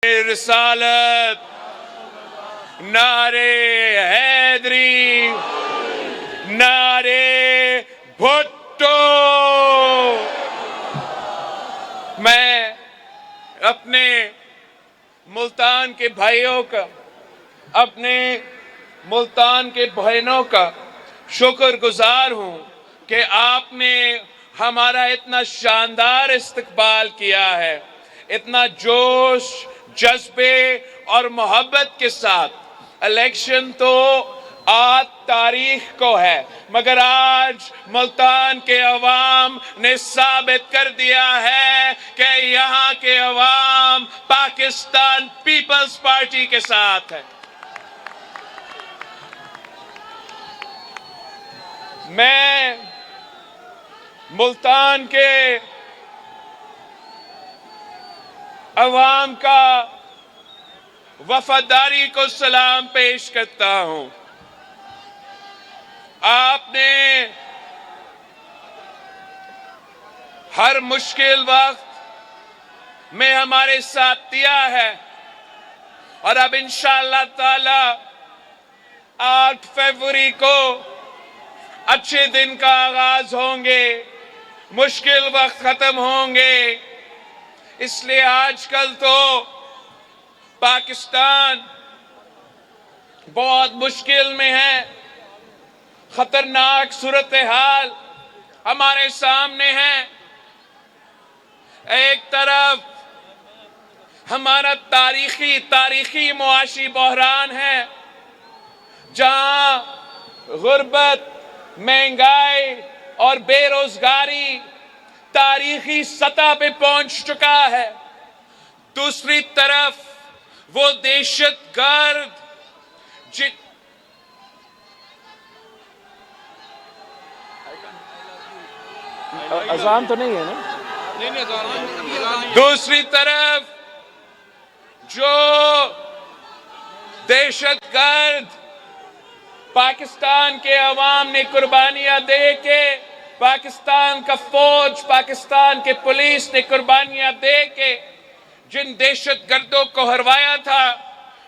रिसालत, नारे हैदरी, नारे भुट्टो। मैं अपने मुल्तान के भाइयों का, अपने मुल्तान के बहनों का शुक्रगुजार हूं कि आपने हमारा इतना शानदार इस्तकबाल किया है, इतना जोश, जज्बे और मोहब्बत के साथ। इलेक्शन तो 8 तारीख को है, मगर आज मुल्तान के अवाम ने साबित कर दिया है कि यहाँ के अवाम पाकिस्तान पीपल्स पार्टी के साथ है। मैं मुल्तान के अवाम का वफादारी को सलाम पेश करता हूं। आपने हर मुश्किल वक्त में हमारे साथ दिया है और अब इंशाअल्लाह ताला 8 फरवरी को अच्छे दिन का आगाज होंगे, मुश्किल वक्त खत्म होंगे। इसलिए आजकल तो पाकिस्तान बहुत मुश्किल में है, खतरनाक सूरत हाल हमारे सामने है। एक तरफ हमारा तारीखी मुआशी बहरान है, जहां गुर्बत, महंगाई और बेरोजगारी तारीखी सतह पे पहुंच चुका है। दूसरी तरफ वो दहशतगर्द अजान तो नहीं है ना? दूसरी तरफ जो दहशतगर्द पाकिस्तान के अवाम ने कुर्बानियां दे के, पाकिस्तान का फौज, पाकिस्तान के पुलिस ने कुर्बानियां दे के जिन दहशतगर्दों को हरवाया था,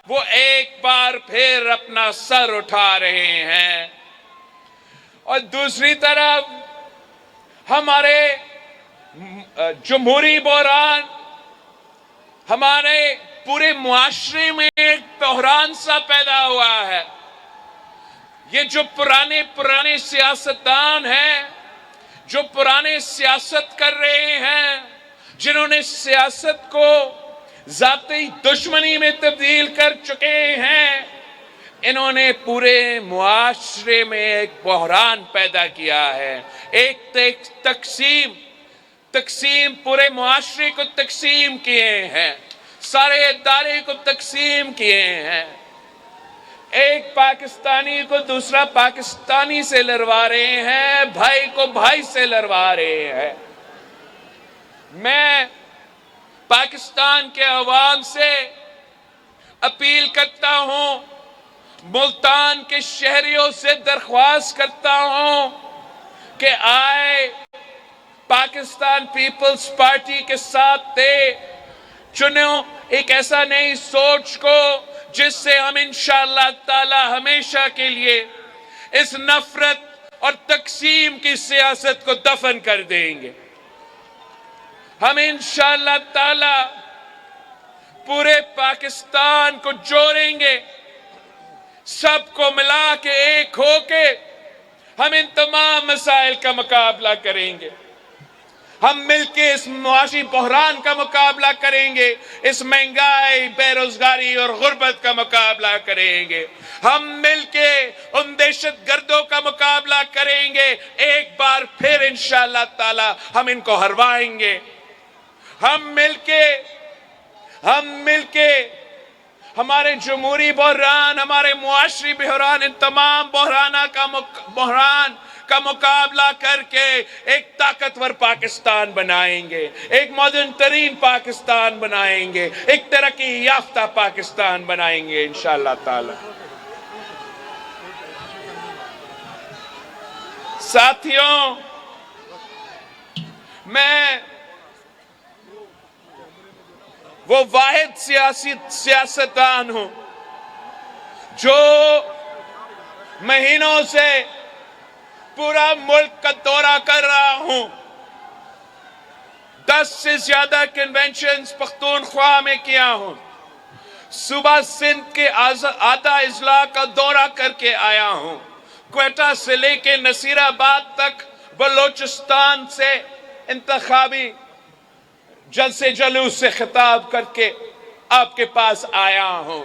वो एक बार फिर अपना सर उठा रहे हैं। और दूसरी तरफ हमारे जमहूरी बहरान, हमारे पूरे मुआशरे में एक बहरान सा पैदा हुआ है। ये जो पुराने सियासतदान हैं, जो पुराने सियासत कर रहे हैं, जिन्होंने सियासत को जाती दुश्मनी में तब्दील कर चुके हैं, इन्होंने पूरे मुआशरे में एक बहरान पैदा किया है। एक तकसीम पूरे मुआशरे को तकसीम किए हैं, सारे इदारे को तकसीम किए हैं। एक पाकिस्तानी को दूसरा पाकिस्तानी से लड़वा रहे हैं, भाई को भाई से लड़वा रहे हैं। मैं पाकिस्तान के अवाम से अपील करता हूं, मुल्तान के शहरियों से दरख्वास्त करता हूं कि आए पाकिस्तान पीपल्स पार्टी के साथ चुनो एक ऐसा नई सोच को, जिससे हम इंशाअल्लाह ताला हमेशा के लिए इस नफरत और तकसीम की सियासत को दफन कर देंगे। हम इंशाअल्लाह ताला पूरे पाकिस्तान को जोड़ेंगे, सबको मिला के एक होके हम इन तमाम मसाइल का मुकाबला करेंगे। हम मिलके इस मुआशी बहरान का मुकाबला करेंगे, इस महंगाई, बेरोजगारी और गुर्बत का मुकाबला करेंगे। हम मिलके उन दहशतगर्दों का मुकाबला करेंगे। एक बार फिर इंशाअल्लाह ताला हम इनको हरवाएंगे। हम मिलके हमारे जमहूरी बहरान, हमारे मुआशरी बहरान, इन तमाम बहरान का मुकाबला करके एक ताकतवर पाकिस्तान बनाएंगे, एक मॉडर्न तरीन पाकिस्तान बनाएंगे, एक तरक्की याफ्ता पाकिस्तान बनाएंगे इंशाअल्लाह ताला। साथियों, मैं वो वाहिद सियासतदान हूं जो महीनों से पूरा मुल्क का दौरा कर रहा हूं। 10 से ज्यादा कन्वेंशंस पख्तूनख्वा में किया हूं। सुबह सिंध के आधा अजला का दौरा करके आया हूं। क्वेटा से लेके नसीराबाद तक बलोचिस्तान से इंतखाबी जलसे जुलूस से खिताब करके आपके पास आया हूं।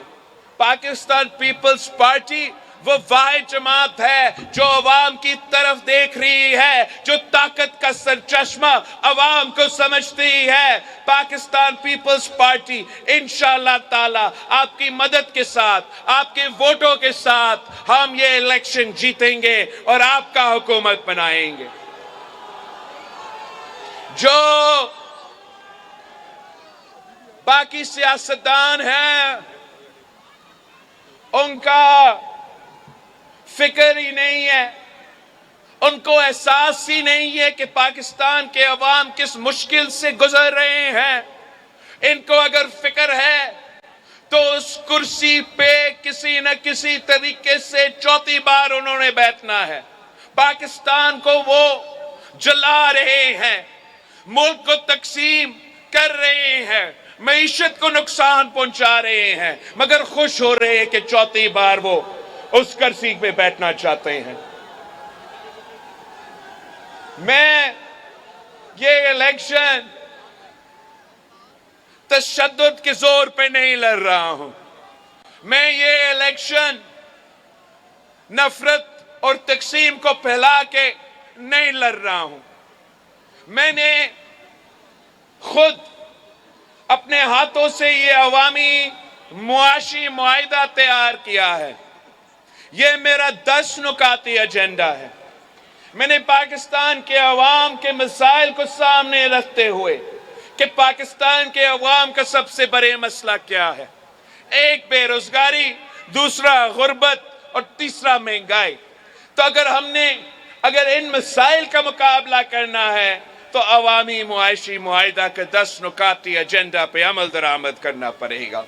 पाकिस्तान पीपल्स पार्टी वो वाहिद जमात है जो अवाम की तरफ देख रही है, जो ताकत का सरचश्मा अवाम को समझती है। पाकिस्तान पीपल्स पार्टी इंशाअल्लाह ताला आपकी मदद के साथ, आपके वोटों के साथ हम ये इलेक्शन जीतेंगे और आपका हुकूमत बनाएंगे। जो बाकी सियासतदान हैं उनका फिक्र ही नहीं है, उनको एहसास ही नहीं है कि पाकिस्तान के अवाम किस मुश्किल से गुजर रहे हैं। इनको अगर फिक्र है तो उस कुर्सी पे किसी न किसी तरीके से चौथी बार उन्होंने बैठना है। पाकिस्तान को वो जला रहे हैं, मुल्क को तकसीम कर रहे हैं, मईशत को नुकसान पहुंचा रहे हैं, मगर खुश हो रहे हैं कि चौथी बार वो उस कुर्सी पे बैठना चाहते हैं। मैं ये इलेक्शन तशद्दुद के जोर पे नहीं लड़ रहा हूं। मैं ये इलेक्शन नफरत और तकसीम को फैला के नहीं लड़ रहा हूं। मैंने खुद अपने हाथों से ये अवामी मुआशी मुआहिदा तैयार किया है। ये मेरा 10 नुकाती एजेंडा है। मैंने पाकिस्तान के अवाम के मसाइल को सामने रखते हुए कि पाकिस्तान के अवाम का सबसे बड़े मसला क्या है, एक बेरोजगारी, दूसरा गुर्बत और तीसरा महंगाई। तो अगर इन मसाइल का मुकाबला करना है तो अवामी मुआशी मुआहिदा के 10 नुकाती एजेंडा पे अमल दरामद करना पड़ेगा।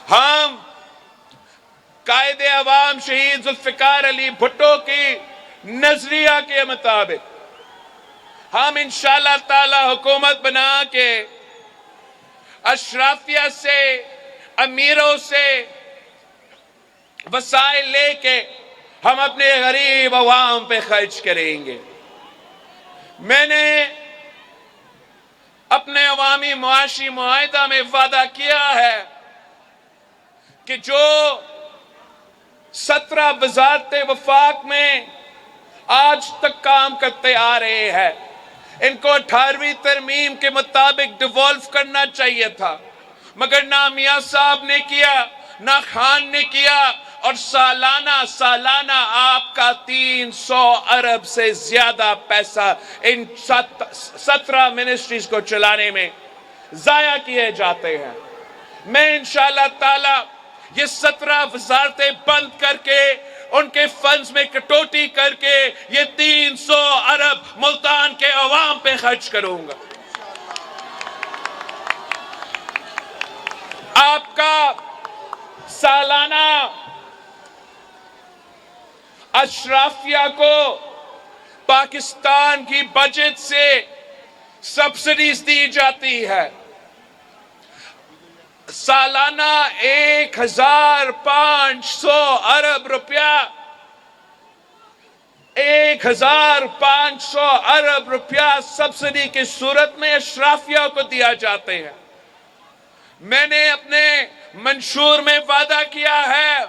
हम कायदे अवाम शहीद जुल्फिकार अली भुट्टो की नजरिया के मुताबिक हम इंशाअल्लाह ताला हुकूमत बना के अशराफिया से, अमीरों से वसाइल लेके हम अपने गरीब अवाम पे खर्च करेंगे। मैंने अपने अवामी मुआशी मुआहिदा में वादा किया है कि जो 17 वजारतें वफाक में आज तक काम करते आ रहे हैं, इनको 18वीं तरमीम के मुताबिक डिवॉल्व करना चाहिए था, मगर ना मियां साहब ने किया, ना खान ने किया, और सालाना आपका 300 अरब से ज्यादा पैसा इन 17 मिनिस्ट्रीज को चलाने में जाया किए जाते हैं। मैं इंशाअल्लाह ताला ये 17 वजारतें बंद करके उनके फंड्स में कटौती करके ये 300 अरब मुल्तान के अवाम पे खर्च करूंगा। आपका सालाना अशराफिया को पाकिस्तान की बजट से सब्सिडीज दी जाती है। सालाना 1500 अरब रुपया 1500 अरब रुपया सब्सिडी की सूरत में अशराफिया को दिया जाते हैं। मैंने अपने मंशूर में वादा किया है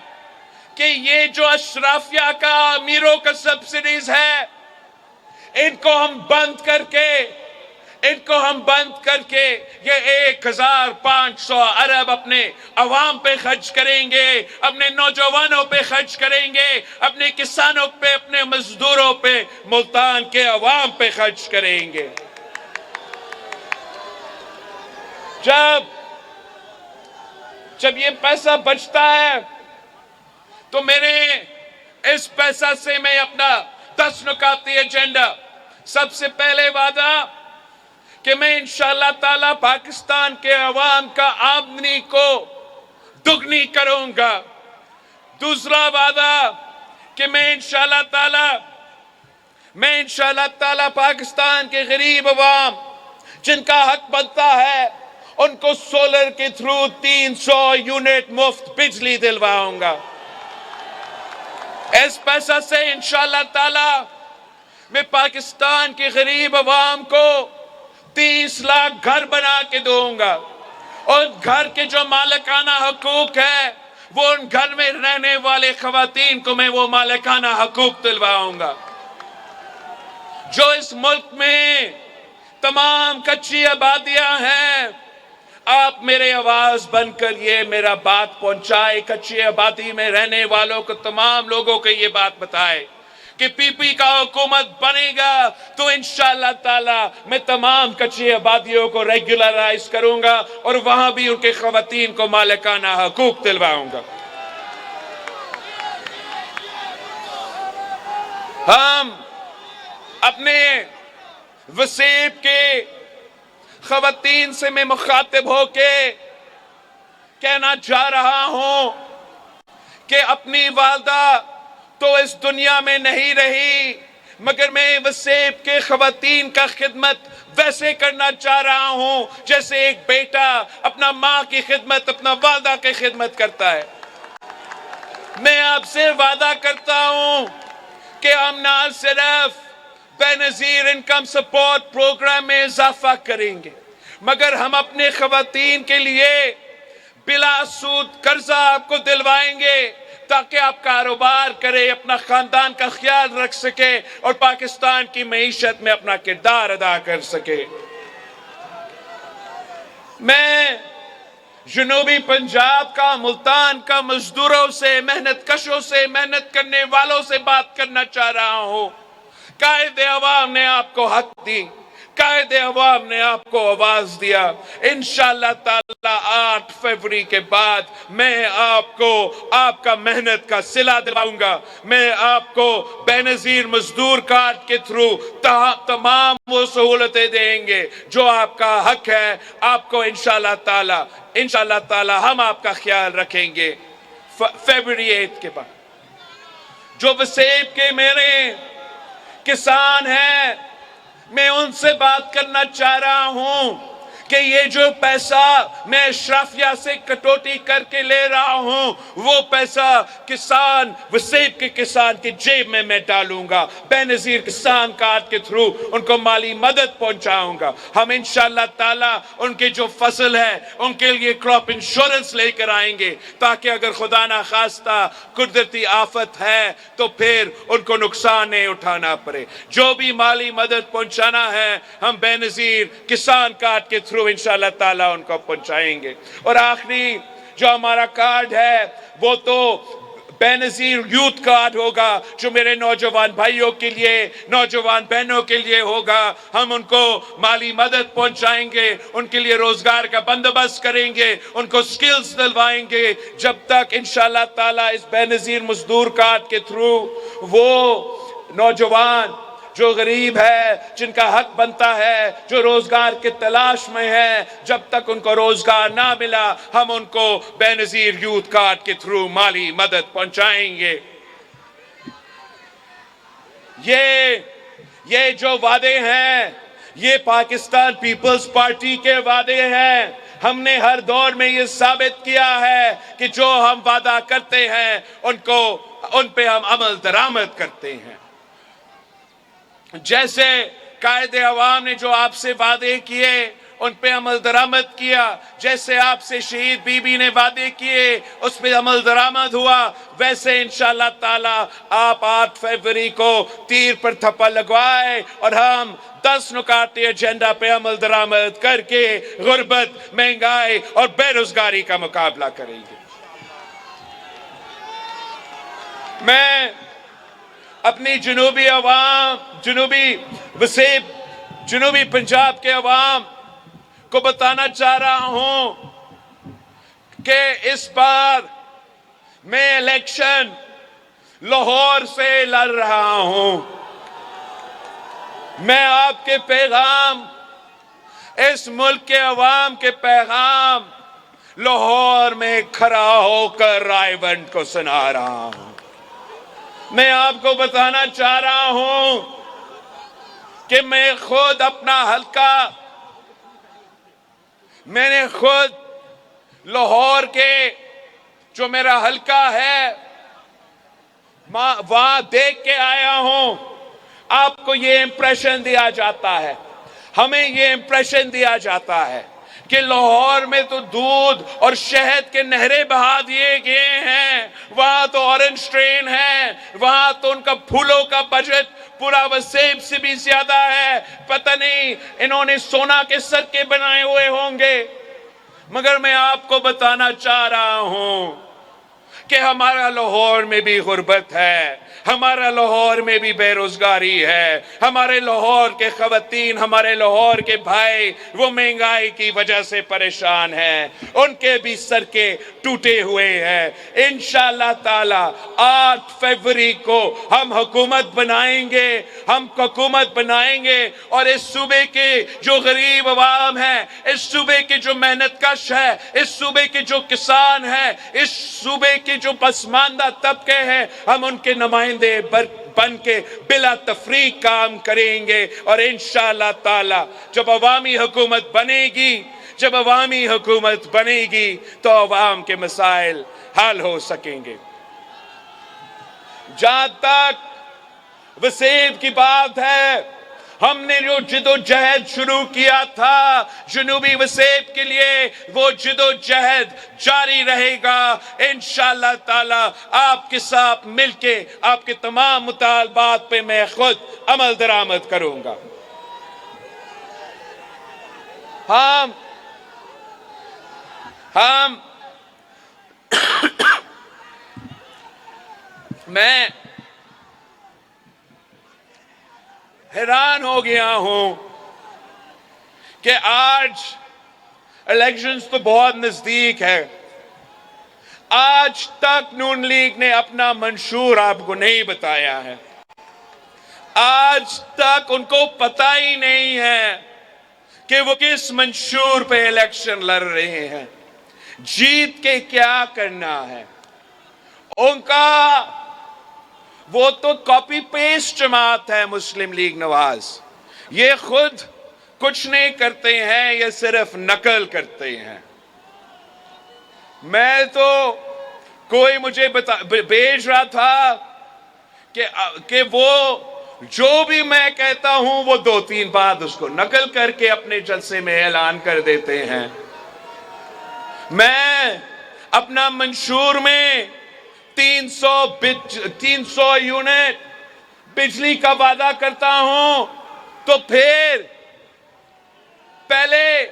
कि ये जो अशराफिया का, अमीरों का सब्सिडीज है, इनको हम बंद करके ये 1500 अरब अपने अवाम पे खर्च करेंगे, अपने नौजवानों पे खर्च करेंगे, अपने किसानों पे, अपने मजदूरों पे, मुल्तान के अवाम पे खर्च करेंगे। जब ये पैसा बचता है तो मेरे इस पैसा से मैं अपना 10 नुकाती एजेंडा, सबसे पहले वादा कि मैं इंशाअल्लाह ताला पाकिस्तान के अवाम का आमदनी को दुगनी करूंगा। दूसरा वादा कि मैं इंशाअल्लाह ताला पाकिस्तान के गरीब अवाम जिनका हक बनता है उनको सोलर के थ्रू 300 यूनिट मुफ्त बिजली दिलवाऊंगा। इस पैसा से इंशाअल्लाह ताला मैं पाकिस्तान के गरीब अवाम को 30 लाख घर बना के दूंगा और घर के जो मालिकाना हकूक है वो उन घर में रहने वाले खवातीन को मैं वो मालिकाना हकूक दिलवाऊंगा। जो इस मुल्क में तमाम कच्ची आबादियां हैं, आप मेरे आवाज बनकर ये मेरा बात पहुंचाए, कच्ची आबादी में रहने वालों को, तमाम लोगों को ये बात बताए कि पीपी का हुकूमत बनेगा तो इंशाअल्लाह ताला मैं तमाम कच्ची आबादियों को रेगुलराइज करूंगा और वहां भी उनके खवातीन को मालिकाना हकूक दिलवाऊंगा। हम अपने वसीब के खवातीन से मैं मुखातिब होके कहना चाह रहा हूं कि अपनी वालदा तो इस दुनिया में नहीं रही, मगर मैं वसीब के खवातीन का खिदमत वैसे करना चाह रहा हूं जैसे एक बेटा अपना माँ की खिदमत, अपना वालदा की खिदमत करता है। मैं आपसे वादा करता हूं कि हम ना सिर्फ बेनजीर इनकम सपोर्ट प्रोग्राम में इजाफा करेंगे, मगर हम अपने खवातीन के लिए बिला सूद कर्जा आपको दिलवाएंगे ताकि आप कारोबार करें, अपना खानदान का ख्याल रख सके और पाकिस्तान की मईशत में अपना किरदार अदा कर सके। मैं जनूबी पंजाब का, मुल्तान का मजदूरों से, मेहनत कशों से, मेहनत करने वालों से बात करना चाह रहा हूं। कायदे अवाम ने आपको हक दी, कायदे अवाम ने आपको आवाज दिया। इंशाअल्लाह ताला 8 फरवरी के बाद मैं आपको आपका मेहनत का सिला दिलाऊंगा। मैं आपको बेनजीर मजदूर कार्ड के थ्रू तमाम वो सहूलतें देंगे जो आपका हक है। आपको इंशाअल्लाह ताला हम आपका ख्याल रखेंगे। फरवरी 8 के बाद जो वसीब के मेरे किसान हैं, मैं उनसे बात करना चाह रहा हूं कि ये जो पैसा मैं अशराफिया से कटौती करके ले रहा हूं वो पैसा किसान, वसीब के किसान की जेब में मैं डालूंगा। बेनजीर किसान कार्ड के थ्रू उनको माली मदद पहुंचाऊंगा। हम इंशाअल्लाह ताला उनके जो फसल है उनके लिए क्रॉप इंश्योरेंस लेकर आएंगे ताकि अगर खुदा ना खास्ता कुदरती आफत है तो फिर उनको नुकसान नहीं उठाना पड़े। जो भी माली मदद पहुंचाना है हम बेनजीर किसान कार्ड के थ्रू इंशाअल्लाह ताला उनको पहुंचाएंगे। और आखिरी जो हमारा कार्ड है वो तो बेनजीर यूथ कार्ड होगा जो मेरे नौजवान भाइयों के लिए, नौजवान बहनों के लिए होगा। हम उनको माली मदद पहुंचाएंगे, उनके लिए रोजगार का बंदोबस्त करेंगे, उनको स्किल्स दिलवाएंगे जब तक इंशाअल्लाह ताला इस बेनजीर मजदूर कार्ड के थ्रू वो नौजवान जो गरीब है, जिनका हक बनता है, जो रोजगार की तलाश में है, जब तक उनको रोजगार ना मिला हम उनको बेनजीर यूथ कार्ड के थ्रू माली मदद पहुंचाएंगे। ये जो वादे हैं ये पाकिस्तान पीपल्स पार्टी के वादे हैं। हमने हर दौर में ये साबित किया है कि जो हम वादा करते हैं उन पे हम अमल दरामद करते हैं। जैसे कायदे अवाम ने जो आपसे वादे किए उन पे अमल दरामद किया, जैसे आपसे शहीद बीबी ने वादे किए उस पे अमल दरामद हुआ, वैसे इंशाअल्लाह ताला आप 8 फरवरी को तीर पर थप्पा लगवाए और हम 10 नुकाती एजेंडा पे अमल दरामद करके गुर्बत, महंगाई और बेरोजगारी का मुकाबला करेंगे। मैं अपनी जनूबी पंजाब के अवाम को बताना चाह रहा हूं कि इस बार मैं इलेक्शन लाहौर से लड़ रहा हूं। मैं आपके पैगाम इस मुल्क के अवाम के पैगाम लाहौर में खड़ा होकर रायबंद को सुना रहा हूं। मैं आपको बताना चाह रहा हूं कि मैं खुद अपना हल्का, मैंने खुद लाहौर के जो मेरा हल्का है वहां देख के आया हूं। आपको ये इंप्रेशन दिया जाता है, हमें ये इंप्रेशन दिया जाता है कि लाहौर में तो दूध और शहद के नहरें बहा दिए गए हैं, वहां तो ऑरेंज ट्रेन है, वहां तो उनका फूलों का बजट पूरा वसेब से भी ज्यादा है। पता नहीं इन्होंने सोना के सिक्के बनाए हुए होंगे। मगर मैं आपको बताना चाह रहा हूं कि हमारा लाहौर में भी गुर्बत है, हमारा लाहौर में भी बेरोजगारी है, हमारे लाहौर के खवातीन, हमारे लाहौर के भाई वो महंगाई की वजह से परेशान हैं, उनके भी सर के टूटे हुए हैं। इंशाअल्लाह ताला 8 फरवरी को हम हुकूमत बनाएंगे, हम हुकूमत बनाएंगे और इस सूबे के जो गरीब अवाम है, इस सूबे के जो मेहनत कश है, इस सूबे के जो किसान है, इस सूबे के जो पसमानदा तबके हैं, हम उनके नुमाइंदे बन के बिला तफरीक काम करेंगे। और इंशाअल्लाह ताला जब अवामी हुकूमत बनेगी, जब अवामी हुकूमत बनेगी तो अवाम के मसाइल हल हो सकेंगे। जहां तक वसेब की बात है, हमने जो जिदोजहद शुरू किया था जनूबी वसेब के लिए, वो जिदोजहद जारी रहेगा। इंशाअल्लाह ताला आपके साथ मिलके आपके तमाम मुतालबात पे मैं खुद अमल दरामद करूंगा। हम मैं हैरान हो गया हूं कि आज इलेक्शंस तो बहुत नजदीक है, आज तक नून लीग ने अपना मंशूर आपको नहीं बताया है। आज तक उनको पता ही नहीं है कि वो किस मंशूर पे इलेक्शन लड़ रहे हैं, जीत के क्या करना है। उनका वो तो कॉपी पेस्ट जमात है मुस्लिम लीग नवाज, ये खुद कुछ नहीं करते हैं, ये सिर्फ नकल करते हैं। मैं तो कोई मुझे भेज रहा था कि वो जो भी मैं कहता हूं वो 2-3 बार उसको नकल करके अपने जलसे में ऐलान कर देते हैं। मैं अपना मंशूर में 300 यूनिट बिजली का वादा करता हूं, तो फिर पहले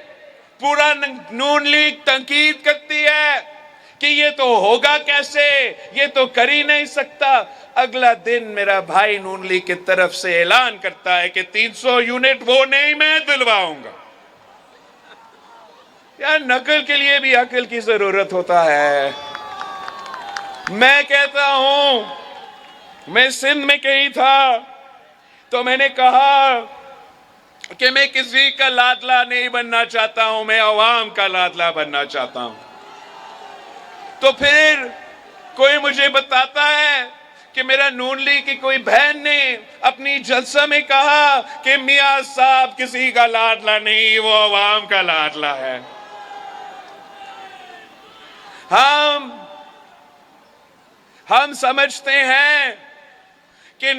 पूरा नून लीग तंकीद करती है कि ये तो होगा कैसे, ये तो कर ही नहीं सकता। अगला दिन मेरा भाई नून लीग की तरफ से ऐलान करता है कि 300 यूनिट वो नहीं, मैं दिलवाऊंगा। यार नकल के लिए भी अकल की जरूरत होता है। मैं कहता हूं, मैं सिंध में कहीं था तो मैंने कहा कि मैं किसी का लाडला नहीं बनना चाहता हूं, मैं अवाम का लाडला बनना चाहता हूं। तो फिर कोई मुझे बताता है कि मेरा नून लीग की कोई बहन ने अपनी जलसा में कहा कि मियां साहब किसी का लाडला नहीं, वो अवाम का लाडला है। हम समझते हैं कि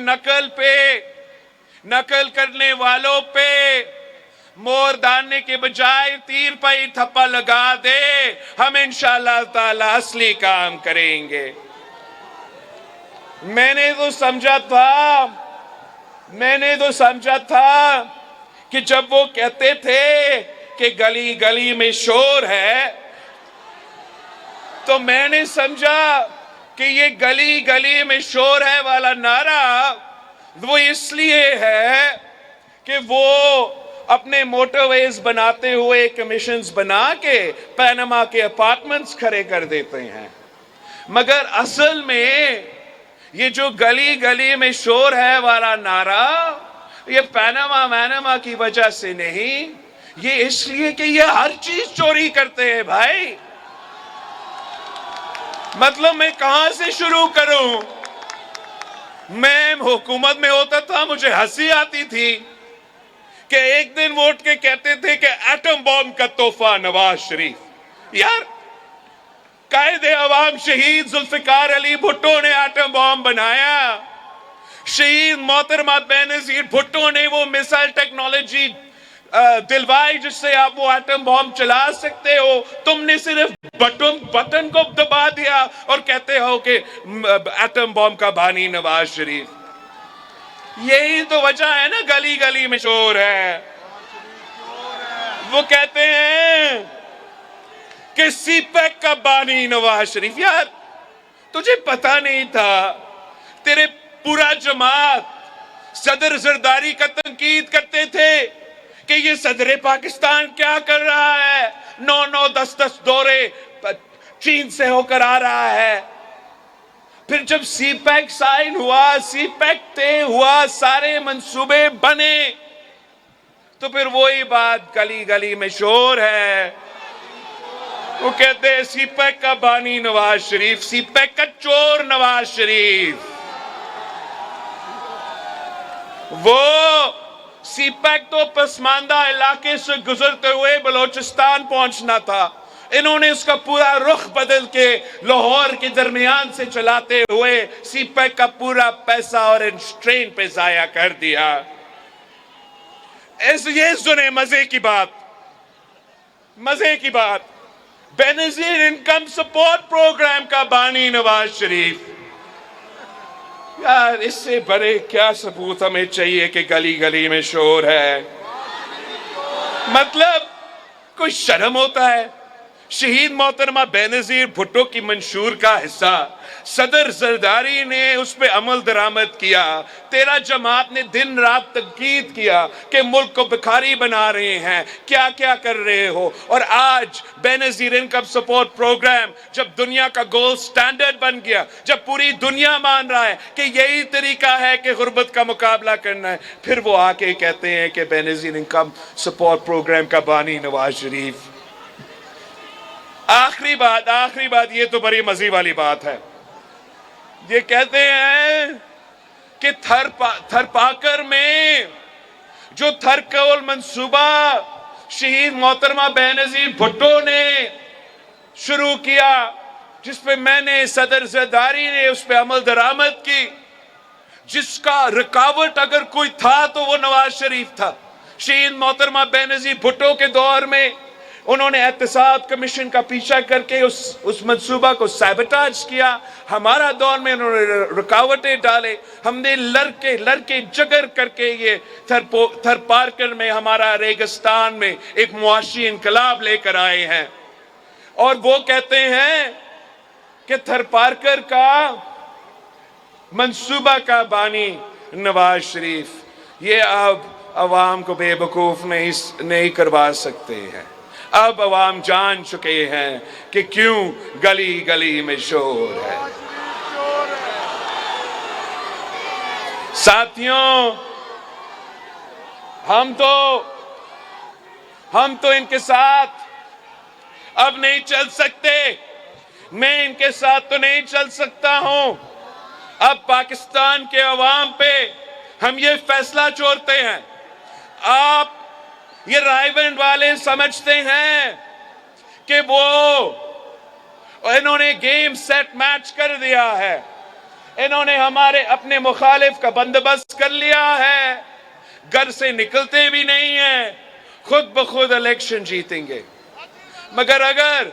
नकल करने वालों पे मोर दाने के बजाय तीर पर ही थप्पा लगा दे, हम इंशाअल्लाह ताला असली काम करेंगे। मैंने तो समझा था कि जब वो कहते थे कि गली गली में शोर है, तो मैंने समझा कि ये गली गली में शोर है वाला नारा वो इसलिए है कि वो अपने मोटरवेज बनाते हुए कमीशंस बना के पनामा के अपार्टमेंट्स खड़े कर देते हैं। मगर असल में ये जो गली गली में शोर है वाला नारा, ये पनामा की वजह से नहीं, ये इसलिए कि ये हर चीज चोरी करते हैं भाई। मतलब मैं कहां से शुरू करूं? मैं हुकूमत में होता था, मुझे हंसी आती थी कि एक दिन वोट के कहते थे कि एटम बॉम्ब का तोहफा नवाज शरीफ। यार, कायदे अवाम शहीद जुल्फिकार अली भुट्टो ने एटम बॉम्ब बनाया। शहीद मोहतरमा बेनजीर भुट्टो ने वो मिसाइल टेक्नोलॉजी दिलवाई जिससे आप वो एटम बॉम्ब चला सकते हो। तुमने सिर्फ बटन को दबा दिया और कहते हो कि एटम बॉम्ब का बानी नवाज शरीफ। यही तो वजह है ना, गली गली में शोर है। वो कहते हैं कि सीपैक का बानी नवाज शरीफ। यार, तुझे पता नहीं था? तेरे पूरा जमात सदर जरदारी का तनकीद करते थे कि ये सदर पाकिस्तान क्या कर रहा है, 9-9 10-10 दौरे चीन से होकर आ रहा है। फिर जब सीपैक साइन हुआ, सीपैक तय हुआ, सारे मंसूबे बने, तो फिर वही बात गली गली में शोर है। वो कहते हैं सीपैक का बानी नवाज शरीफ, सीपैक का चोर नवाज शरीफ। वो सीपैक तो पसमानदा इलाके से गुजरते हुए बलोचिस्तान पहुंचना था। इन्होंने उसका पूरा रुख बदल के लाहौर के दरमियान से चलाते हुए सीपैक का पूरा पैसा और ट्रेन पे जाया कर दिया। ये सुने मजे की बात, मजे की बात। बेनजीर इनकम सपोर्ट प्रोग्राम का बानी नवाज शरीफ। यार, इससे बड़े क्या सबूत हमें चाहिए कि गली गली में शोर है? मतलब कोई शर्म होता है? शहीद मोहतरमा बेनजीर भुट्टो की मंशूर का हिस्सा सदर जरदारी ने उस पर अमल दरामद किया। तेरा जमात ने दिन रात तनकीद किया कि मुल्क को भिखारी बना रहे हैं, क्या क्या कर रहे हो। और आज बेनजीर इनकम सपोर्ट प्रोग्राम जब दुनिया का गोल्ड स्टैंडर्ड बन गया, जब पूरी दुनिया मान रहा है कि यही तरीका है कि गुर्बत का मुकाबला करना है, फिर वो आके कहते हैं कि बेनजीर इनकम सपोर्ट प्रोग्राम का बानी नवाज शरीफ। आखिरी बात, ये तो बड़ी मजे वाली बात है। ये कहते हैं कि थरपाकर में जो थरकोल मंसूबा शहीद मोहतरमा बेनजीर भुट्टो ने शुरू किया, जिसपे मैंने सदर जरदारी ने उस पर अमल दरामद की, जिसका रुकावट अगर कोई था तो वो नवाज शरीफ था। शहीद मोहतरमा बेनजीर भुट्टो के दौर में उन्होंने एहतसाब कमीशन का पीछा करके उस मंसूबा को सैबोटाज किया। हमारा दौर में उन्होंने रुकावटें डाले। हमने लड़के जगर करके ये थरपारकर में, हमारा रेगिस्तान में एक मुआशी इनकलाब लेकर आए हैं। और वो कहते हैं कि थरपारकर का मंसूबा का बानी नवाज शरीफ। ये अब अवाम को बेवकूफ नहीं करवा सकते हैं। अब अवाम जान चुके हैं कि क्यों गली गली में शोर है। साथियों, हम तो इनके साथ अब नहीं चल सकते। मैं इनके साथ तो नहीं चल सकता हूं। अब पाकिस्तान के अवाम पे हम ये फैसला छोड़ते हैं। आप ये रायबंद वाले समझते हैं कि इन्होंने गेम सेट मैच कर दिया है, इन्होंने हमारे अपने मुखालिफ का बंदोबस्त कर लिया है, घर से निकलते भी नहीं है, खुद ब खुद इलेक्शन जीतेंगे। मगर अगर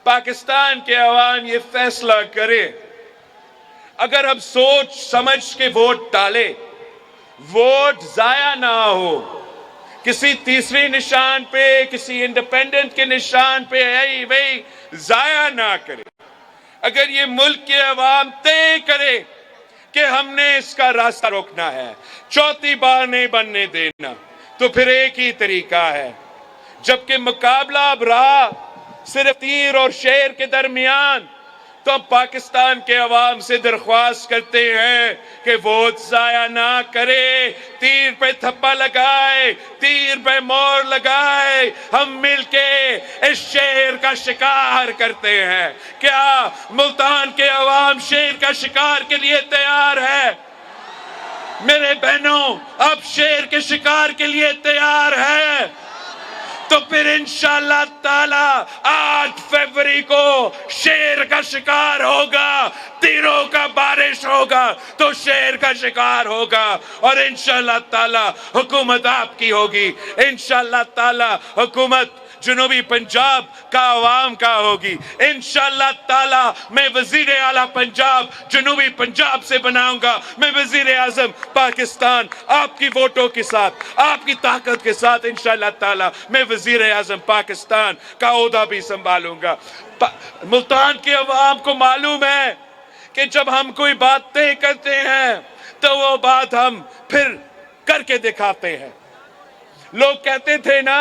पाकिस्तान के अवाम ये फैसला करे, अगर हम सोच समझ के वोट डाले, वोट जाया ना हो, किसी तीसरी निशान पे, किसी इंडिपेंडेंट के निशान पे भाई जाया ना करे, अगर ये मुल्क के अवाम तय करे कि हमने इसका रास्ता रोकना है, चौथी बार नहीं बनने देना, तो फिर एक ही तरीका है। जबकि मुकाबला अब रहा सिर्फ तीर और शेर के दरमियान, तो पाकिस्तान के अवाम से दरख्वास्त करते हैं कि वोट जाया ना करे, तीर पे थप्पा लगाए, तीर पे मोहर लगाए, हम मिलके इस शेर का शिकार करते हैं। क्या मुल्तान के अवाम शेर का शिकार के लिए तैयार है? मेरे बहनों, अब शेर के शिकार के लिए तैयार है? तो फिर इंशाअल्लाह ताला 8 फरवरी को शेर का शिकार होगा, तीरों का बारिश होगा तो शेर का शिकार होगा, और इंशाअल्लाह ताला हुकूमत आपकी होगी। इंशाअल्लाह ताला हुकूमत जनूबी पंजाब का अवाम का होगी। इंशाअल्लाह ताला मैं वजीर आला पंजाब जनूबी पंजाब से बनाऊंगा। मैं वजीर आजम पाकिस्तान आपकी वोटों के साथ, आपकी ताकत के साथ इंशाअल्लाह ताला मैं वजीर आजम पाकिस्तान का ओहदा भी संभालूंगा। मुल्तान के अवाम को मालूम है कि जब हम कोई बात तय करते हैं तो वो बात हम फिर करके दिखाते हैं। लोग कहते थे ना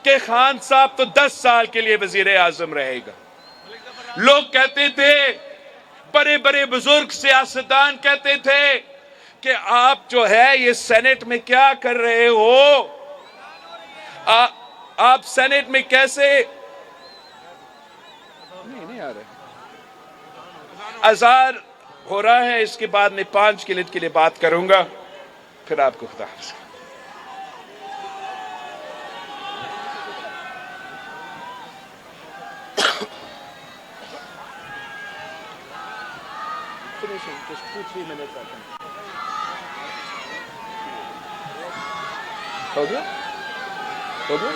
कि खान साहब तो 10 साल के लिए वजीर आजम रहेगा। लोग कहते थे, बड़े बड़े बुजुर्ग सियासतदान कहते थे कि आप जो है ये सेनेट में क्या कर रहे हो, आप सेनेट में कैसे नहीं आ रहे। अज़ार हो रहा है, इसके बाद मैं 5 मिनट के लिए बात करूंगा, फिर आपको खुदा हाफ़िज़। Just 2-3 minutes I think. हो गया? हो गया?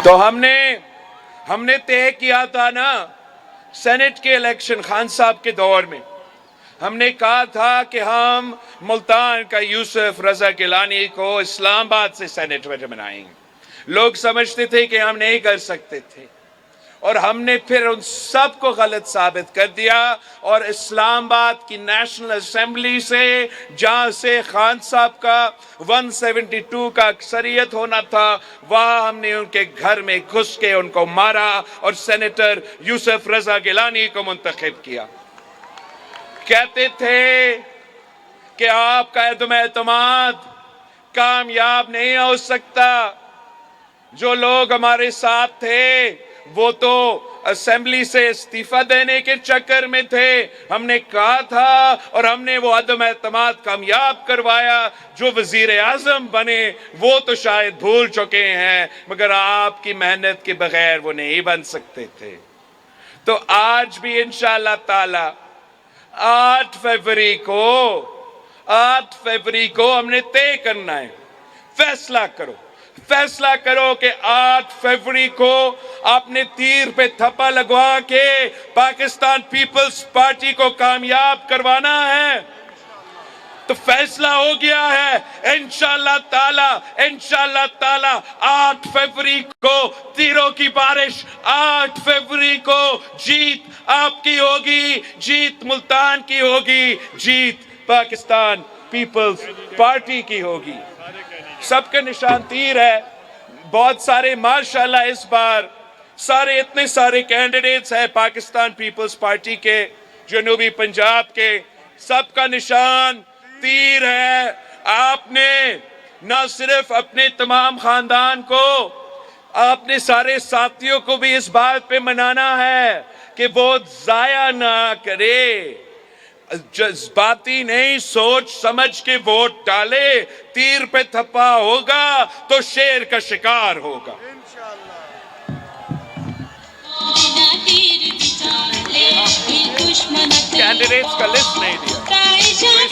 तो हमने तय किया था ना सेनेट के इलेक्शन खान साहब के दौर में, हमने कहा था कि हम मुल्तान का यूसुफ रजा गिलानी को इस्लामाबाद से सेनेटर बनाएंगे। लोग समझते थे कि हम नहीं कर सकते थे, और हमने फिर उन सब को गलत साबित कर दिया, और इस्लामाबाद की नेशनल असेंबली से, जहां से खान साहब का 172 का अक्सरियत होना था, वहां हमने उनके घर में घुस के उनको मारा और सेनेटर यूसुफ रजा गिलानी को मुंतखब किया। कहते थे कि आपका एतमाद कामयाब नहीं हो सकता। जो लोग हमारे साथ थे वो तो असेंबली से इस्तीफा देने के चक्कर में थे। हमने कहा था और हमने वो अदम एतमाद कामयाब करवाया। जो वजीर आजम बने वो तो शायद भूल चुके हैं, मगर आपकी मेहनत के बगैर वो नहीं बन सकते थे। तो आज भी इंशाअल्लाह ताला 8 फरवरी को हमने तय करना है। फैसला करो कि 8 फरवरी को आपने तीर पे थप्पा लगवा के पाकिस्तान पीपल्स पार्टी को कामयाब करवाना है। तो फैसला हो गया है इंशाअल्लाह ताला 8 फरवरी को तीरों की बारिश, 8 फरवरी को जीत आपकी होगी, जीत मुल्तान की होगी, जीत पाकिस्तान पीपल्स पार्टी की होगी। सबके निशान तीर है। बहुत सारे माशाल्लाह इस बार इतने सारे कैंडिडेट्स हैं पाकिस्तान पीपल्स पार्टी के, जनूबी पंजाब के, सबका निशान तीर है। आपने न सिर्फ अपने तमाम खानदान को, आपने सारे साथियों को भी इस बात पे मनाना है कि वोट जाया ना करे। जज्बाती नहीं, सोच समझ के वोट डाले। तीर पे थप्पा होगा तो शेर का शिकार होगा। कैंडिडेट्स का लिस्ट नहीं दिया।